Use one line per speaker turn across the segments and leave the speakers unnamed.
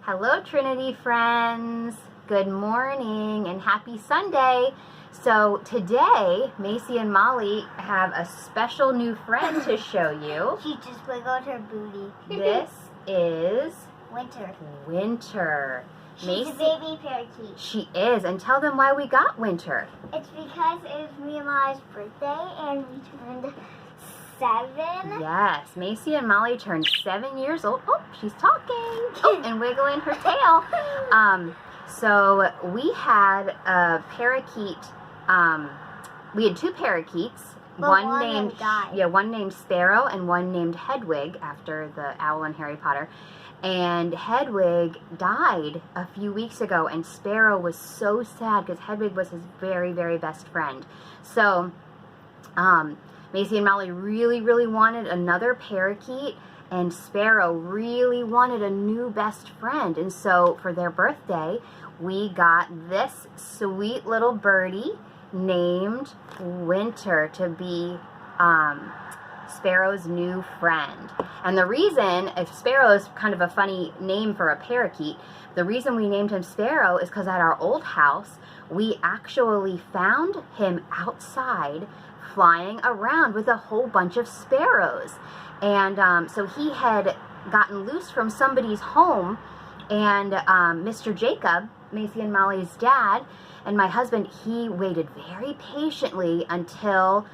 Hello, Trinity friends. Good morning and happy Sunday. So today, Macy and Molly have a special new friend to show you.
She just wiggled her booty.
This is
Winter.
Winter.
She's a baby parakeet.
She is. And tell them why we got Winter.
It's because it was me and Molly's birthday and we turned 7.
Yes, Macy and Molly turned 7 years old. Oh, she's talking. Oh, and wiggling her tail. So we had a parakeet. We had 2 parakeets.
But one named died.
Yeah, one named Sparrow and one named Hedwig, after the owl in Harry Potter. And Hedwig died a few weeks ago, and Sparrow was so sad because Hedwig was his very, very best friend. So, Macy and Molly really wanted another parakeet, and Sparrow really wanted a new best friend. And so for their birthday, we got this sweet little birdie named Winter to be Sparrow's new friend. And the reason, if Sparrow is kind of a funny name for a parakeet, the reason we named him Sparrow is because at our old house, we actually found him outside flying around with a whole bunch of sparrows. And so he had gotten loose from somebody's home, and Mr. Jacob, Macy and Molly's dad, and my husband, he waited very patiently until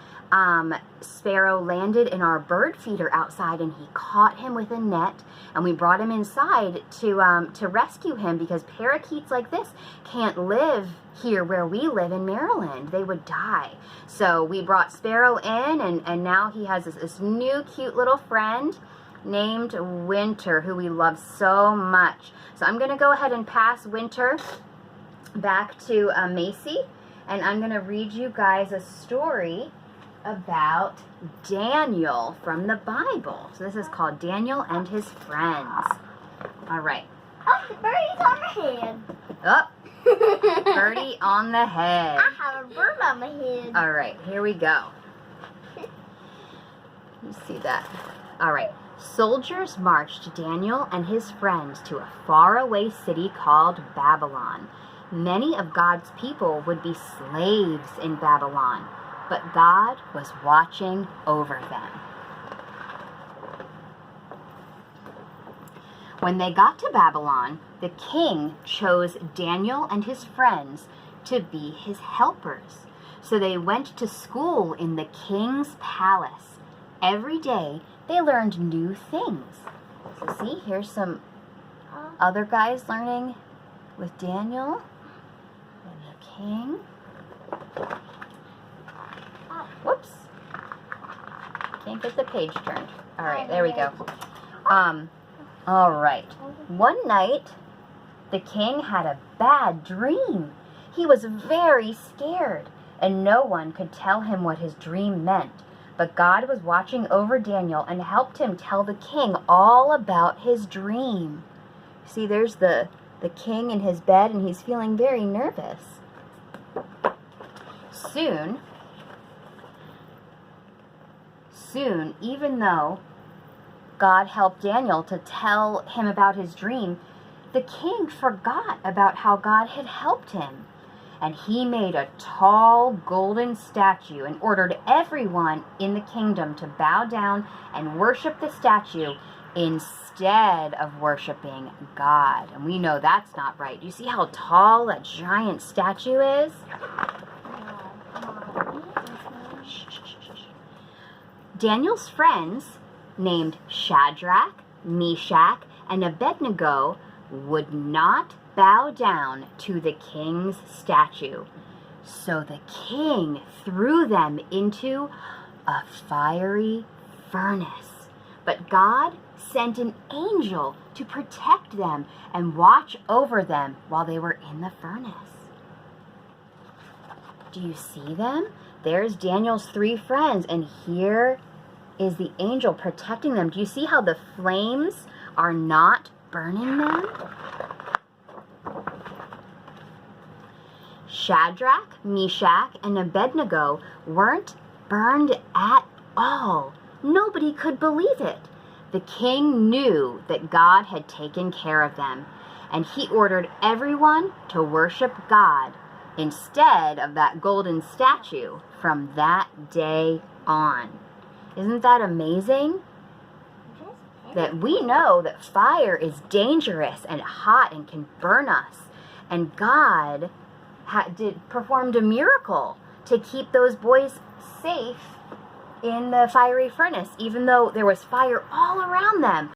Sparrow landed in our bird feeder outside, and he caught him with a net, and we brought him inside to rescue him, because parakeets like this can't live here where we live in Maryland. They would die. So we brought Sparrow in, and now he has this new cute little friend named Winter, who we love so much. So I'm going to go ahead and pass Winter back to Macy, and I'm going to read you guys a story about Daniel from the Bible. So this is called Daniel and His Friends. All right.
Oh, the birdie's on my head.
Oh, birdie on the head.
I have a bird on my head.
All right, here we go. You see that? All right. Soldiers marched Daniel and his friends to a faraway city called Babylon. Many of God's people would be slaves in Babylon, but God was watching over them. When they got to Babylon, the king chose Daniel and his friends to be his helpers. So they went to school in the king's palace. Every day, they learned new things. So see, here's some other guys learning with Daniel and the king. Whoops. Can't get the page turned. All right, there we go. All right. One night, the king had a bad dream. He was very scared, and no one could tell him what his dream meant. But God was watching over Daniel and helped him tell the king all about his dream. See, there's the king in his bed, and he's feeling very nervous. Soon, even though God helped Daniel to tell him about his dream, the king forgot about how God had helped him. And he made a tall golden statue and ordered everyone in the kingdom to bow down and worship the statue instead of worshiping God. And we know that's not right. Do you see how tall that giant statue is? Daniel's friends, named Shadrach, Meshach, and Abednego, would not bow down to the king's statue. So the king threw them into a fiery furnace. But God sent an angel to protect them and watch over them while they were in the furnace. Do you see them? There's Daniel's 3 friends, and here is the angel protecting them. Do you see how the flames are not burning them? Shadrach, Meshach, and Abednego weren't burned at all. Nobody could believe it. The king knew that God had taken care of them, and he ordered everyone to worship God instead of that golden statue from that day on. Isn't that amazing? That we know that fire is dangerous and hot and can burn us. And God performed a miracle to keep those boys safe in the fiery furnace, even though there was fire all around them.